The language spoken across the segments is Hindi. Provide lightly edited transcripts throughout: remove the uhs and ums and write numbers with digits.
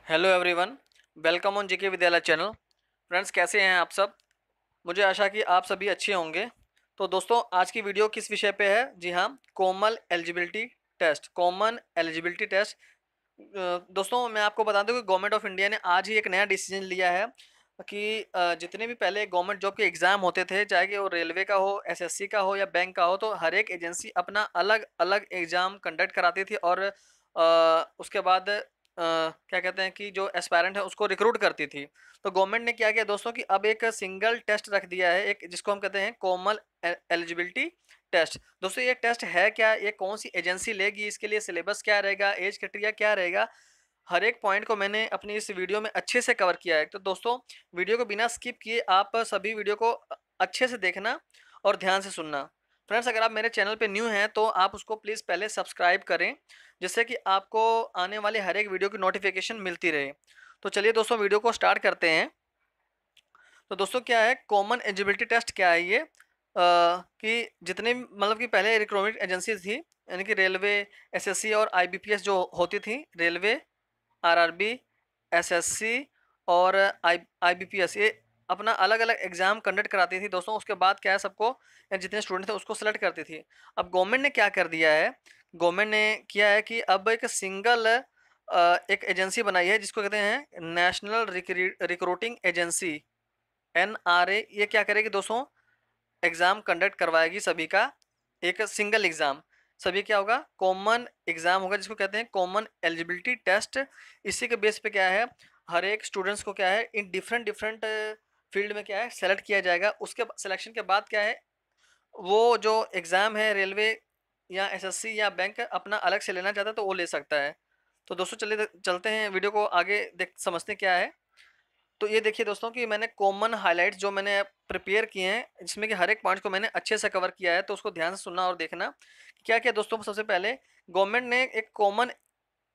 हेलो एवरीवन, वेलकम ऑन जेके विद्यालय चैनल। फ्रेंड्स, कैसे हैं आप सब? मुझे आशा कि आप सभी अच्छे होंगे। तो दोस्तों, आज की वीडियो किस विषय पे है? जी हाँ, कॉमन एलिजिबिलिटी टेस्ट। दोस्तों, मैं आपको बता दूं कि गवर्नमेंट ऑफ इंडिया ने आज ही एक नया डिसीजन लिया है कि जितने भी पहले गवर्नमेंट जॉब के एग्ज़ाम होते थे, चाहे कि वो रेलवे का हो, एसएससी का हो या बैंक का हो, तो हर एक एजेंसी अपना अलग अलग एग्ज़ाम कंडक्ट कराती थी और उसके बाद क्या कहते हैं कि जो एस्पायरेंट है उसको रिक्रूट करती थी। तो गवर्नमेंट ने क्या किया दोस्तों कि अब एक सिंगल टेस्ट रख दिया है, एक जिसको हम कहते हैं कॉमन एलिजिबिलिटी टेस्ट। दोस्तों, ये टेस्ट है क्या, ये कौन सी एजेंसी लेगी, इसके लिए सिलेबस क्या रहेगा, एज क्राइटेरिया क्या रहेगा, हर एक पॉइंट को मैंने अपनी इस वीडियो में अच्छे से कवर किया है। तो दोस्तों, वीडियो को बिना स्किप किए आप सभी वीडियो को अच्छे से देखना और ध्यान से सुनना। फ्रेंड्स, अगर आप मेरे चैनल पे न्यू हैं तो आप उसको प्लीज़ पहले सब्सक्राइब करें, जिससे कि आपको आने वाले हर एक वीडियो की नोटिफिकेशन मिलती रहे। तो चलिए दोस्तों, वीडियो को स्टार्ट करते हैं। तो दोस्तों, क्या है कॉमन एलिजिबिलिटी टेस्ट? क्या है ये? कि जितने भी मतलब कि पहले रिक्रूटमेंट एजेंसी थी, यानी कि रेलवे, एसएससी और आईबीपीएस जो होती थी, रेलवे, आरआरबी, एसएससी और आईबीपीएस, ये अपना अलग अलग एग्जाम कंडक्ट कराती थी दोस्तों। उसके बाद क्या है, सबको या जितने स्टूडेंट थे उसको सेलेक्ट करती थी। अब गवर्नमेंट ने क्या कर दिया है, गवर्नमेंट ने किया है कि अब एक सिंगल एक एजेंसी बनाई है जिसको कहते हैं नेशनल रिक्रूटिंग एजेंसी, एनआरए। ये क्या करेगी दोस्तों, एग्जाम कंडक्ट करवाएगी सभी का, एक सिंगल एग्जाम। सभी क्या होगा, कॉमन एग्जाम होगा, जिसको कहते हैं कॉमन एलिजिबिलिटी टेस्ट। इसी के बेस पे क्या है, हर एक स्टूडेंट्स को क्या है इन डिफरेंट डिफरेंट फील्ड में क्या है सेलेक्ट किया जाएगा। उसके सिलेक्शन के बाद क्या है, वो जो एग्ज़ाम है रेलवे या एसएससी या बैंक अपना अलग से लेना चाहता है तो वो ले सकता है। तो दोस्तों, चलिए चलते हैं वीडियो को आगे देख समझते क्या है। तो ये देखिए दोस्तों कि मैंने कॉमन हाइलाइट्स जो मैंने प्रिपेयर किए हैं, जिसमें कि हर एक पॉइंट को मैंने अच्छे से कवर किया है, तो उसको ध्यान से सुनना और देखना। क्या क्या दोस्तों, सबसे पहले गवर्नमेंट ने एक कॉमन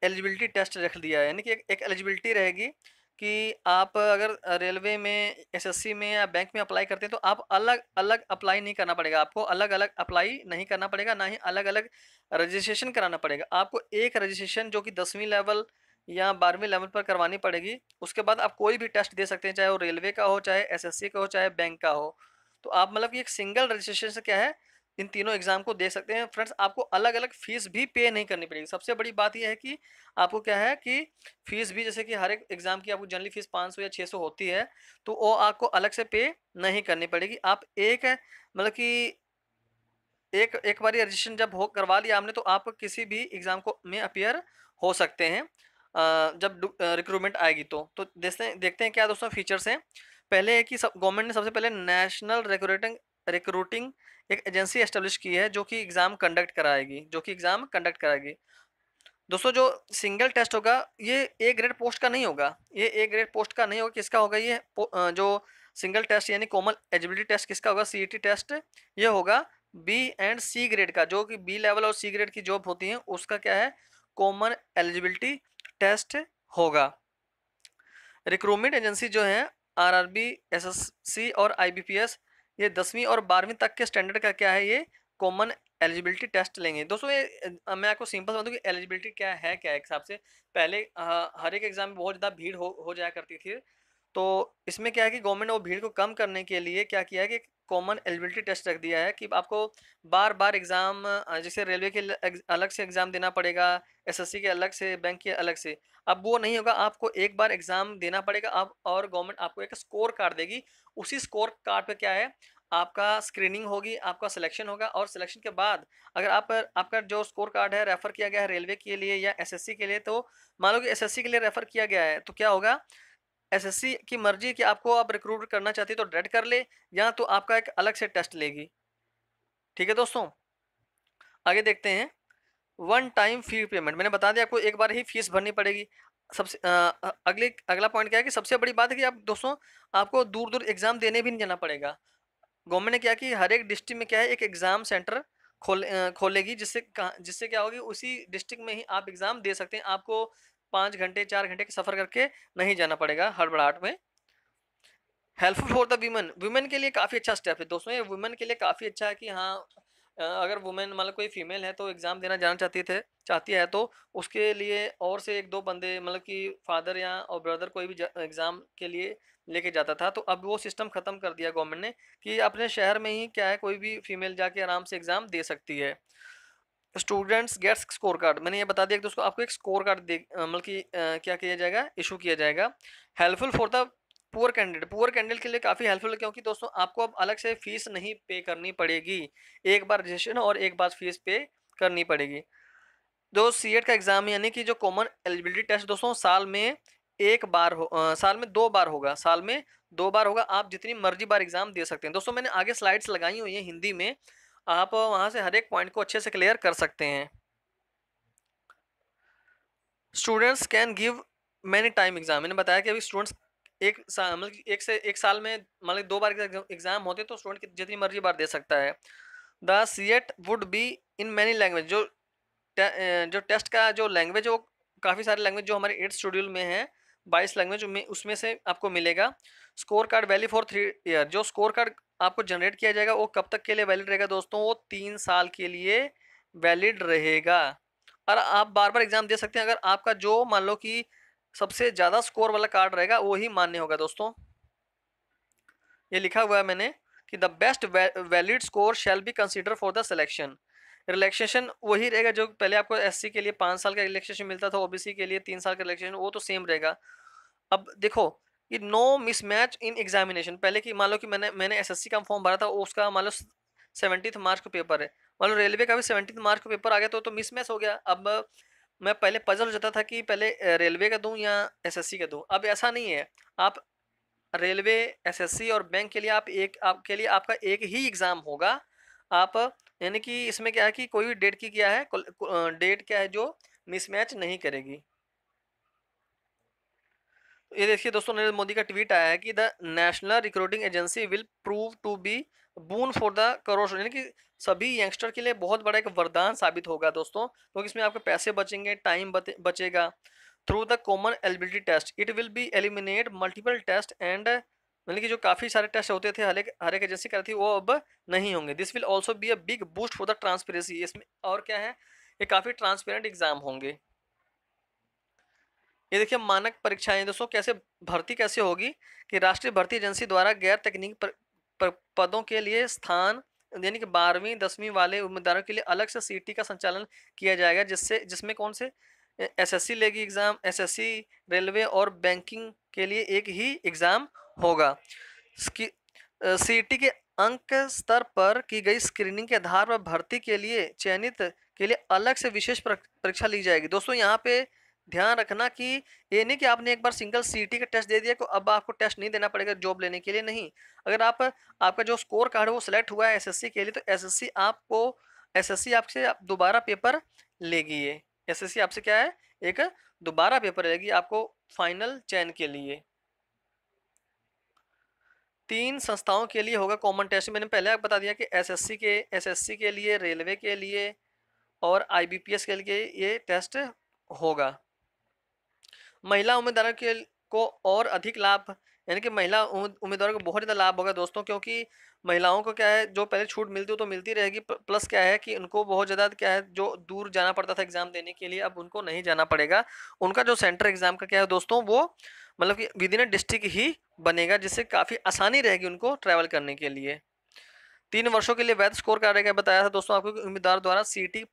एलिजिबिलिटी टेस्ट रख दिया है, यानी कि एक एलिजिबिलिटी रहेगी कि आप अगर रेलवे में, एसएससी में या बैंक में अप्लाई करते हैं तो आप अलग अलग अप्लाई नहीं करना पड़ेगा, आपको अलग अलग अप्लाई नहीं करना पड़ेगा, ना ही अलग अलग रजिस्ट्रेशन कराना पड़ेगा। आपको एक रजिस्ट्रेशन जो कि 10वीं लेवल या 12वीं लेवल पर करवानी पड़ेगी। उसके बाद आप कोई भी टेस्ट दे सकते हैं, चाहे वो रेलवे का हो, चाहे एसएससी का हो, चाहे बैंक का हो। तो आप मतलब कि एक सिंगल रजिस्ट्रेशन से क्या है, इन तीनों एग्जाम को दे सकते हैं। फ्रेंड्स, आपको अलग अलग फीस भी पे नहीं करनी पड़ेगी। सबसे बड़ी बात यह है कि आपको क्या है कि फीस भी, जैसे कि हर एक एग्जाम की आपको जनरली फीस 500 या 600 होती है, तो वो आपको अलग से पे नहीं करनी पड़ेगी। आप एक मतलब कि एक एक बारी रजिस्ट्रेशन जब हो करवा लिया आपने, तो आप किसी भी एग्जाम को में अपीयर हो सकते हैं जब रिक्रूटमेंट आएगी। तो देखते हैं क्या दोस्तों फीचर्स हैं। पहले है कि सब गवर्नमेंट ने सबसे पहले नेशनल रिक्रूटिंग रिक्रूटिंग एक एजेंसी एस्टेब्लिश की है, जो कि एग्जाम कंडक्ट कराएगी। दोस्तों, जो सिंगल टेस्ट होगा, ये ए ग्रेड पोस्ट का नहीं होगा, ये ए ग्रेड पोस्ट का नहीं होगा। किसका होगा ये जो सिंगल टेस्ट यानी कॉमन एलिजिबिलिटी टेस्ट किसका होगा, सीईटी टेस्ट। ये होगा बी एंड सी ग्रेड का, जो कि बी लेवल और सी ग्रेड की जॉब होती है उसका क्या है, कॉमन एलिजिबिलिटी टेस्ट होगा। रिक्रूटमेंट एजेंसी जो है आरआरबी, एसएससी और आईबीपीएस, ये 10वीं और 12वीं तक के स्टैंडर्ड का क्या है, ये कॉमन एलिजिबिलिटी टेस्ट लेंगे। दोस्तों, ये मैं आपको सिंपल बता दूं कि एलिजिबिलिटी क्या है, क्या एक हिसाब से पहले हर एक एग्जाम में बहुत ज़्यादा भीड़ हो जाया करती थी। तो इसमें क्या है कि गवर्नमेंट ने वो भीड़ को कम करने के लिए क्या किया है कि कॉमन एलिजिबिलिटी टेस्ट रख दिया है कि आपको बार बार एग्ज़ाम, जैसे रेलवे के अलग से एग्ज़ाम देना पड़ेगा, एसएससी के अलग से, बैंक के अलग से। अब वो नहीं होगा, आपको एक बार एग्ज़ाम देना पड़ेगा आप, और गवर्नमेंट आपको एक स्कोर कार्ड देगी। उसी स्कोर कार्ड पे क्या है, आपका स्क्रीनिंग होगी, आपका सिलेक्शन होगा, और सिलेक्शन के बाद अगर आपका जो स्कोर कार्ड है रेफ़र किया गया है रेलवे के लिए या एसएससी के लिए, तो मान लो कि एसएससी के लिए रेफ़र किया गया है, तो क्या होगा, एसएससी की मर्जी कि आपको आप रिक्रूट करना चाहती है तो डायरेक्ट कर ले, या तो आपका एक अलग से टेस्ट लेगी। ठीक है दोस्तों, आगे देखते हैं। वन टाइम फी पेमेंट, मैंने बता दिया आपको एक बार ही फीस भरनी पड़ेगी। अगला पॉइंट क्या है कि सबसे बड़ी बात है कि आप दोस्तों, आपको दूर दूर एग्जाम देने भी नहीं जाना पड़ेगा। गवर्नमेंट ने क्या कि हर एक डिस्ट्रिक्ट में क्या है, एक एग्जाम सेंटर खोलेगी, जिससे क्या होगी, उसी डिस्ट्रिक्ट में ही आप एग्जाम दे सकते हैं। आपको 5 घंटे 4 घंटे का सफर करके नहीं जाना पड़ेगा हड़बड़ाहट में। Helpful for the women, women के लिए काफ़ी अच्छा स्टेप है दोस्तों, ये वुमेन के लिए काफ़ी अच्छा है कि हाँ, अगर वुमेन मतलब कोई फीमेल है तो एग्ज़ाम देना जाना चाहती है तो उसके लिए और से 1-2 बंदे मतलब कि फादर या और ब्रदर कोई भी एग्ज़ाम के लिए लेके जाता था। तो अब वो सिस्टम ख़त्म कर दिया गवर्नमेंट ने कि अपने शहर में ही क्या है कोई भी फीमेल जाके आराम से एग्ज़ाम दे सकती है। स्टूडेंट्स गेट्स स्कोर कार्ड, मैंने ये बता दिया कि दोस्तों आपको एक स्कोर कार्ड मतलब कि क्या किया जाएगा, इशू किया जाएगा। Helpful for the poor candidate के लिए काफ़ी हेल्पफुल है, क्योंकि दोस्तों आपको अब अलग से फीस नहीं पे करनी पड़ेगी। एक बार रजिस्ट्रेशन और एक बार फीस पे करनी पड़ेगी। जो सीएट का एग्जाम यानी कि जो कॉमन एलिजिबिलिटी टेस्ट दोस्तों साल में 2 बार होगा, साल में 2 बार होगा। आप जितनी मर्जी बार एग्जाम दे सकते हैं। दोस्तों मैंने आगे स्लाइड्स लगाई हुई हैं हिंदी में, आप वहां से हर एक पॉइंट को अच्छे से क्लियर कर सकते हैं। Students can give many time exam, मैंने बताया कि अभी स्टूडेंट्स एक साल मतलब एक साल में मतलब 2 बार एग्जाम होते तो स्टूडेंट जितनी मर्जी बार दे सकता है। The CEAT would be in many language, जो टेस्ट का जो लैंग्वेज है वो काफ़ी सारे लैंग्वेज जो हमारे 8th शेड्यूल में है, 22 लैंग्वेज में उसमें से आपको मिलेगा। Score card valid for 3 year, जो स्कोर कार्ड आपको जनरेट किया जाएगा वो कब तक के लिए वैलिड रहेगा दोस्तों, वो 3 साल के लिए वैलिड रहेगा। और आप बार बार एग्जाम दे सकते हैं, अगर आपका जो मान लो कि सबसे ज़्यादा स्कोर वाला कार्ड रहेगा वो ही मान्य होगा। दोस्तों ये लिखा हुआ है मैंने कि the best valid score shall be consider for the selection. Relaxation वही रहेगा जो पहले आपको एससी के लिए 5 साल का रिलैक्सेशन मिलता था, ओबीसी के लिए 3 साल का रिलैक्सेशन, वो तो सेम रहेगा। अब देखो कि नो मिसमैच इन एग्जामिनेशन, पहले की मान लो कि मैंने एसएससी का फॉर्म भरा था, उसका मान लो 70th मार्च का पेपर है, मान लो रेलवे का भी 70th मार्च का पेपर आ गया तो मिसमैच हो गया। अब मैं पहले पजल हो जाता था कि पहले रेलवे का दूं या एसएससी का दूं, अब ऐसा नहीं है। आप रेलवे, एसएससी और बैंक के लिए आपके लिए आपका एक ही एग्जाम होगा। आप यानी कि इसमें क्या है कि कोई भी डेट की क्या है डेट क्या है जो मिसमैच नहीं करेगी। ये देखिए दोस्तों नरेंद्र मोदी का ट्वीट आया है कि the national recruiting agency will prove to be boon for the crore, यानी कि सभी यंगस्टर के लिए बहुत बड़ा एक वरदान साबित होगा दोस्तों, क्योंकि इसमें आपके पैसे बचेंगे, टाइम बचेगा। Through the common eligibility test it will be eliminate multiple test and, यानी कि जो काफ़ी सारे टेस्ट होते थे हर एक एजेंसी करती थी वो अब नहीं होंगे। This will also be a big boost for the transparency, इसमें और क्या है, ये काफ़ी ट्रांसपेरेंट एग्जाम होंगे। ये देखिए मानक परीक्षाएं दोस्तों कैसे भर्ती कैसे होगी कि राष्ट्रीय भर्ती एजेंसी द्वारा गैर तकनीकी पदों के लिए स्थान यानी कि 12वीं 10वीं वाले उम्मीदवारों के लिए अलग से सीटी का संचालन किया जाएगा, जिसमें कौन से एसएससी लेगी एग्जाम, एसएससी, रेलवे और बैंकिंग के लिए एक ही एग्जाम होगा। सीटी के अंक स्तर पर की गई स्क्रीनिंग के आधार पर भर्ती के लिए चयनित के लिए अलग से विशेष परीक्षा ली जाएगी। दोस्तों यहाँ पे ध्यान रखना कि ये नहीं कि आपने एक बार सिंगल सीटी का टेस्ट दे दिया तो अब आपको टेस्ट नहीं देना पड़ेगा जॉब लेने के लिए, नहीं। अगर आपका जो स्कोर कार्ड है वो सिलेक्ट हुआ है एसएससी के लिए तो एसएससी आपसे दोबारा पेपर लेगी। ये एसएससी आपसे क्या है, एक दोबारा पेपर लेगी आपको फाइनल चयन के लिए। 3 संस्थाओं के लिए होगा कॉमन टेस्ट, मैंने पहले आपको बता दिया कि एसएससी के लिए, रेलवे के लिए और आईबीपीएस के लिए ये टेस्ट होगा। महिला उम्मीदवारों के को और अधिक लाभ, यानी कि महिला उम्मीदवारों को बहुत ज़्यादा लाभ होगा दोस्तों, क्योंकि महिलाओं को क्या है जो पहले छूट मिलती हो तो मिलती रहेगी, प्लस क्या है कि उनको बहुत ज़्यादा क्या है जो दूर जाना पड़ता था एग्ज़ाम देने के लिए अब उनको नहीं जाना पड़ेगा। उनका जो सेंटर एग्ज़ाम का क्या है दोस्तों वो मतलब कि विद इन डिस्ट्रिक्ट ही बनेगा, जिससे काफ़ी आसानी रहेगी उनको ट्रैवल करने के लिए। 3 वर्षों के लिए वैध स्कोर कार्ड का बताया था दोस्तों आपको कि उम्मीदवार द्वारा सीटी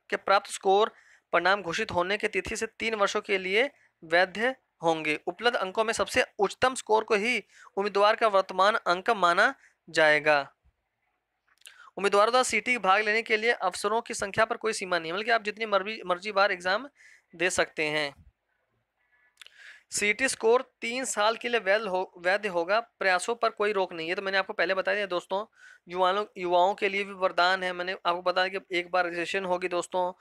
के प्राप्त स्कोर परिणाम घोषित होने की तिथि से 3 वर्षों के लिए वैध होंगे। उपलब्ध अंकों में सबसे उच्चतम स्कोर को ही उम्मीदवार का वर्तमान अंक माना जाएगा। उम्मीदवारों द्वारा सीटी भाग लेने के लिए अवसरों की संख्या पर कोई सीमा नहीं है, बल्कि आप जितनी मर्जी बार एग्जाम दे सकते हैं। सीटी स्कोर 3 साल के लिए वैध होगा, प्रयासों पर कोई रोक नहीं है। तो मैंने आपको पहले बता दिया दोस्तों, युवाओं के लिए भी वरदान है। मैंने आपको बताया कि एक बार रजिस्ट्रेशन होगी दोस्तों,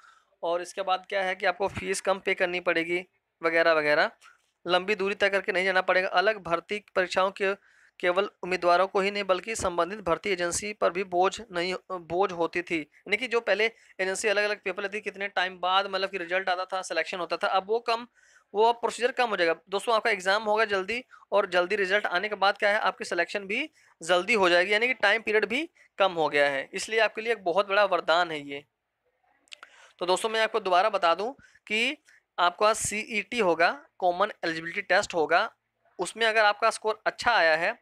और इसके बाद क्या है कि आपको फीस कम पे करनी पड़ेगी वगैरह वगैरह। लंबी दूरी तय करके नहीं जाना पड़ेगा। अलग भर्ती परीक्षाओं के केवल उम्मीदवारों को ही नहीं बल्कि संबंधित भर्ती एजेंसी पर भी बोझ होती थी, यानी कि जो पहले एजेंसी अलग अलग पेपर लेती कितने टाइम बाद मतलब कि रिजल्ट आता था, सिलेक्शन होता था, अब वो कम वो अब प्रोसीजर कम हो जाएगा। दोस्तों आपका एग्ज़ाम होगा जल्दी और जल्दी रिज़ल्ट आने के बाद क्या है आपकी सिलेक्शन भी जल्दी हो जाएगी, यानी कि टाइम पीरियड भी कम हो गया है। इसलिए आपके लिए एक बहुत बड़ा वरदान है ये। तो दोस्तों मैं आपको दोबारा बता दूं कि आपका सीईटी होगा, कॉमन एलिजिबिलिटी टेस्ट होगा। उसमें अगर आपका स्कोर अच्छा आया है,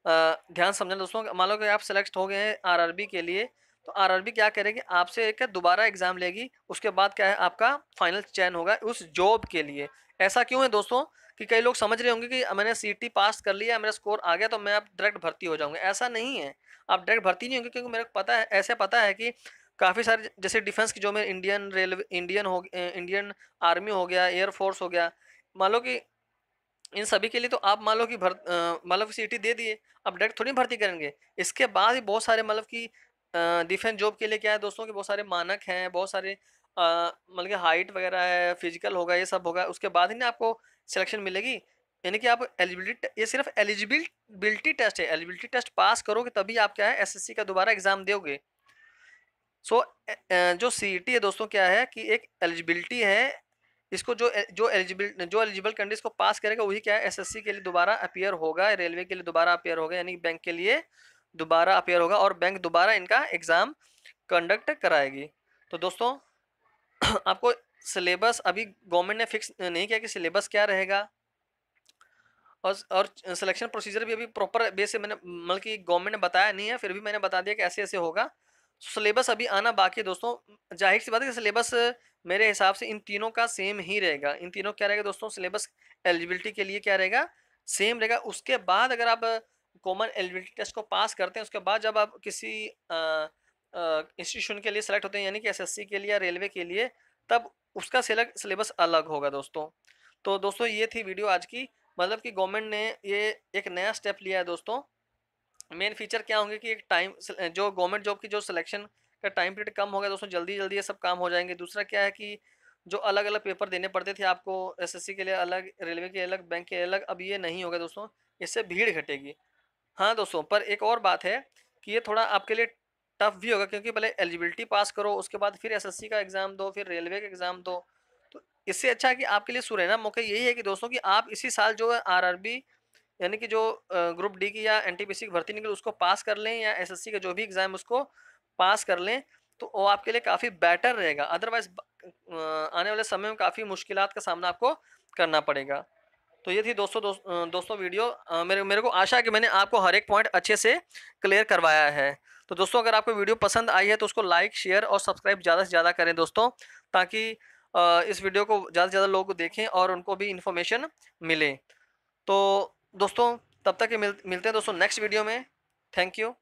ध्यान समझना दोस्तों, मान लो कि आप सेलेक्ट हो गए हैं आरआरबी के लिए, तो आरआरबी क्या करेगी आपसे एक दोबारा एग्जाम लेगी, उसके बाद क्या है आपका फाइनल चयन होगा उस जॉब के लिए। ऐसा क्यों है दोस्तों कि कई लोग समझ रहे होंगे कि मैंने सीईटी पास कर लिया, मेरा स्कोर आ गया तो मैं अब डायरेक्ट भर्ती हो जाऊंगा। ऐसा नहीं है, आप डायरेक्ट भर्ती नहीं होंगे, क्योंकि मेरे को पता है, ऐसे पता है कि काफ़ी सारे जैसे डिफेंस की जो में इंडियन रेलवे, इंडियन आर्मी हो गया, एयरफोर्स हो गया, मान लो कि इन सभी के लिए तो आप मान लो कि मतलब कि सीटी दे दिए, अब डायरेक्ट थोड़ी भर्ती करेंगे। इसके बाद भी बहुत सारे मतलब कि डिफेंस जॉब के लिए क्या है दोस्तों कि बहुत सारे मानक हैं, बहुत सारे मतलब कि हाइट वगैरह है, फिजिकल होगा, ये सब होगा, उसके बाद ही ना आपको सिलेक्शन मिलेगी। यानी कि आप एलिजिबिलिटी, ये सिर्फ एलिजिबिलिटी टेस्ट है, एलिजिबिलिटी टेस्ट पास करोगे तभी आप क्या है एसएससी का दोबारा एग्जाम दोगे। सो जो सीईटी है दोस्तों क्या है कि एक एलिजिबिलिटी है, इसको जो एलिजिबल कैंडिडेट को पास करेगा वही क्या है एसएससी के लिए दोबारा अपीयर होगा, रेलवे के लिए दोबारा अपीयर होगा, यानी बैंक के लिए दोबारा अपीयर होगा और बैंक दोबारा इनका एग्जाम कंडक्ट कराएगी। तो दोस्तों आपको सिलेबस अभी गवर्नमेंट ने फिक्स नहीं किया कि सिलेबस क्या रहेगा, और सिलेक्शन प्रोसीजर भी अभी प्रॉपर बेस से मैंने मतलब कि गवर्नमेंट ने बताया नहीं है, फिर भी मैंने बता दिया कि ऐसे ऐसे होगा। सिलेबस अभी आना बाकी है दोस्तों। जाहिर सी बात है कि सिलेबस मेरे हिसाब से इन तीनों का सेम ही रहेगा। इन तीनों क्या रहेगा दोस्तों, सिलेबस एलिजिबिलिटी के लिए क्या रहेगा, सेम रहेगा। उसके बाद अगर आप कॉमन एलिजिबिलिटी टेस्ट को पास करते हैं, उसके बाद जब आप किसी इंस्टीट्यूशन के लिए सेलेक्ट होते हैं, यानी कि एसएससी के लिए या रेलवे के लिए, तब उसका सिलेबस अलग होगा दोस्तों। तो दोस्तों ये थी वीडियो आज की, मतलब कि गवर्नमेंट ने ये एक नया स्टेप लिया है दोस्तों। मेन फीचर क्या होंगे कि एक टाइम, जो गवर्नमेंट जॉब की जो सिलेक्शन का टाइम पीरियड कम हो गया दोस्तों, जल्दी जल्दी ये सब काम हो जाएंगे। दूसरा क्या है कि जो अलग अलग पेपर देने पड़ते थे आपको, एसएससी के लिए अलग, रेलवे के अलग, बैंक के अलग, अब ये नहीं होगा दोस्तों, इससे भीड़ घटेगी। हाँ दोस्तों, पर एक और बात है कि ये थोड़ा आपके लिए टफ भी होगा, क्योंकि पहले एलिजिबिलिटी पास करो, उसके बाद फिर एसएससी का एग्जाम दो, फिर रेलवे का एग्जाम दो। तो इससे अच्छा है कि आपके लिए सुनहरा मौका यही है कि दोस्तों कि आप इसी साल जो है आरआरबी, यानी कि जो ग्रुप डी की या एनटीपीसी की भर्ती निकले उसको पास कर लें, या एसएससी का जो भी एग्जाम उसको पास कर लें, तो वो आपके लिए काफ़ी बेटर रहेगा। अदरवाइज आने वाले समय में काफ़ी मुश्किलात का सामना आपको करना पड़ेगा। तो ये थी दोस्तों वीडियो। मेरे मेरे को आशा है कि मैंने आपको हर एक पॉइंट अच्छे से क्लियर करवाया है। तो दोस्तों अगर आपको वीडियो पसंद आई है तो उसको लाइक, शेयर और सब्सक्राइब ज़्यादा से ज़्यादा करें दोस्तों, ताकि इस वीडियो को ज़्यादा से ज़्यादा लोग देखें और उनको भी इन्फॉर्मेशन मिले। तो दोस्तों तब तक मिलते हैं दोस्तों नेक्स्ट वीडियो में। Thank you.